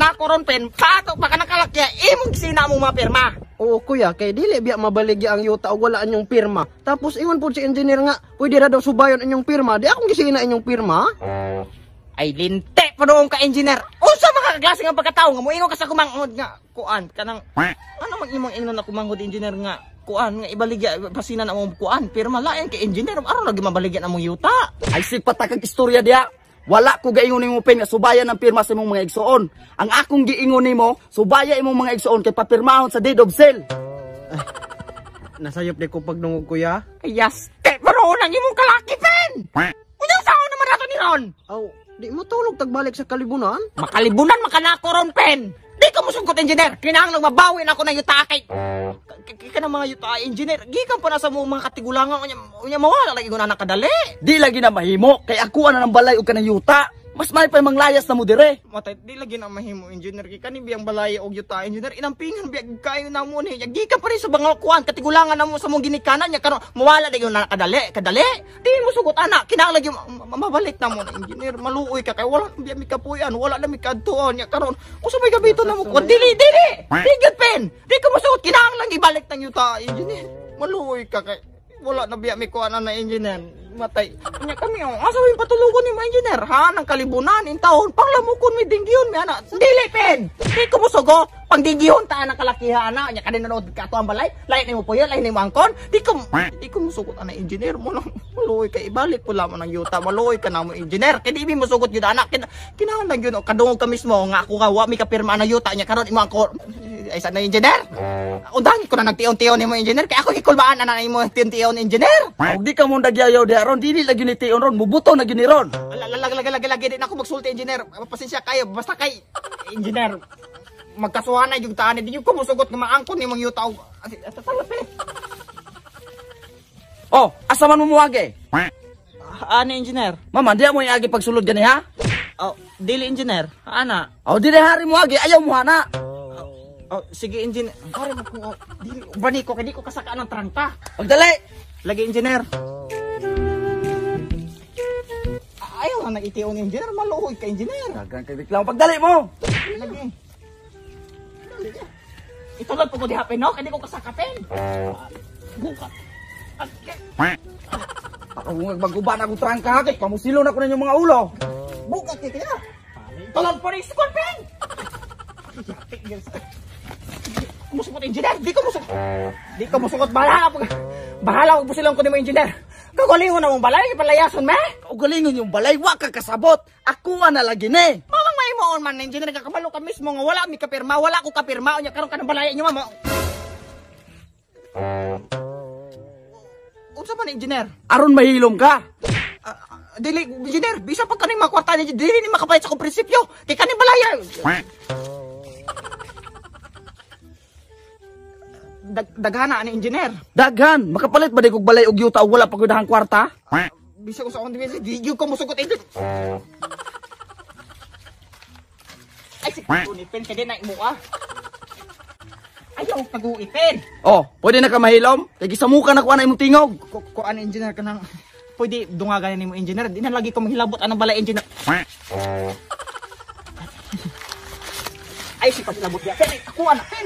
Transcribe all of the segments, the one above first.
nakoron pen, pato pa ka nakalakya, imong sina mo mapirma. Oo kuya, kay dili biya mabaligya ang yuta o wala anyong pirma. Tapos ingon po si engineer nga, pwede ra daw subayon anyong pirma. Di akong gisina inyong pirma. Ay linte pa doon ka engineer. Unsa mga klase nga pagkatao nga moingon ka sa kumangod nga kuan kanang ano mag imong ingnon na kumangod engineer nga kuan nga ibaligya pasina na mo kuan pirma lain kay engineer aron lagi mabaligya na mong yuta. Ay sigpatakag istorya diya. Wala ko gaingon nimo pen nga subayan ng pirma sa imong mga igsuon. Ang akong giingon nimo, subaya imong mga igsuon kay papirmahon sa deed of sale. Nasayop di ko pagdungog kuya. Ayas, pero nang imong kalaki pen. Unyang sao naman nato ni Ron? Aw, di mo tulog tagbalik sa kalibunan? Makalibunan makanako ron pen. Di ko musungkot engineer. Kinahanglan mabawi na ako ng yuta kay ka ng mga yuta engineer. Gikan pa na sa mga katigulangan unya mawala lagi ko na nakadali. Di lagi na mahimo kay ako na ng balay og kanang yuta. Mas may pa manglayas na mo dire. Matay di lagi na mahimo engineer kay kani biyang balay og yuta engineer inampingan biyag kayo na mo ni. Gikan pa rin sa mga kuan katigulangan na mo sa mong ginikanan nya karon mawala lagi na kadali. Di mo sugot ana kinahanglan lagi mabalik na mo na engineer maluoy ka kay wala biya mi kapuyan wala na mi kadtuon nya karon usa may gabito na mo kuan dili. Bigod pen. Di ko masugot kinahanglan ibalik tang yuta engineer. Maluoy ka kay wala na biya mi kuan na engineer. Matay. Nya kami asa yung patulugon ni mo engineer ha nang kalibunan in taon panglamukon mi dinggiyon mi ana. Dili pen. Di ko musugot pang dinggiyon ta ana kalakihan ana nya kadin nanood ka to ang balay lain nimo puyo lain nimo angkon. Di ko musugot ana engineer mo lang maluoy ka ibalik pula mo ng yuta maluoy ka na mo engineer kay di mi musugot gyud ana kinahanglan gyud kadungog ka mismo nga ako nga wa mi kapirma na yuta nya karon imo angkon ay sa na engineer. Undangi ko na nagtion-tion nimo engineer kay ako ikulbaan na imo tion engineer. Og di ka mo nagyayaw di aron dili lagi ni tion ron mubuto na gini ron. Lagi din ako magsulti engineer. Pasensya kayo basta kay engineer magkasuhanay yung taan di ko musugot nga maangkon nimong yuta og Oh, asa man mo muagi? Ano engineer? Mama, di mo iagi pagsulod gani ha? Oh, dili engineer. Ana. Oh, di hari mo agi ayaw mo hana. Oh, sige engineer. Pare mo ko dili bani ko kay di ko kasaka ng trangka. Pagdali. Lagi engineer. Ayaw na itiyon engineer maluoy ka engineer. Dagan kay reklamo pagdali mo. Lagi. Itulad po ko di hapin no kay di ko kasakapin. Bukat. Ako magbaguban ako trangka kay pamusilo na ko na yung mga ulo. Bukat kaya. Tulad po rin school pen. Musukot engineer, di ko musukot bahala ko silang ko ni mo engineer. Kagalingon na mong balay, palayason me. Kagalingon yung balay, wa ka kasabot. Ako na lagi ni. Mamang may moon man engineer kakabalo ka mismo nga wala mi kapirma, wala ko kapirma unya karon ka ng balay inyo mamo. Unsa man engineer? Aron mahilom ka. Dili engineer, bisa pag kaning makwarta niya dili ni makapayat sa kong prinsipyo. Kay kaning balaya. Daghana ni engineer. Daghan, makapalit ba di kog balay og yuta og wala pa gud dahang kwarta? Bisa ko sa akong division, di ko musugot ito. Ay, si Ipin, kaya na imo ah. Ayaw, pag-uipin. Oh, pwede na ka mahilom? Kaya gisamukan ako na imong tingog. Ko ano engineer ka nang, pwede dungagan ni mo engineer. Di na lagi ko manghilabot anong balay engineer. Ay, si paglabot niya. Pen, ako anak, Pen.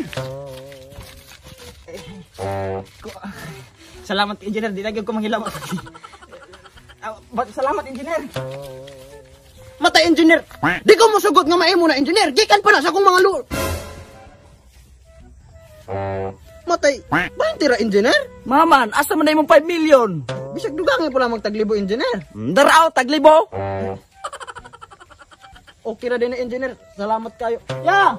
Salamat engineer, di lagi ko manghilabot. Salamat engineer. Mata engineer. Di ko musugot nga maimo na engineer. Gikan pa na sa akong mga Matay. Bahin tira engineer? Maman, asa man na imong 5 million? Bisag dugang pula magtaglibo engineer. Daraw, taglibo. Okay ra din na engineer. Salamat kayo. Ya.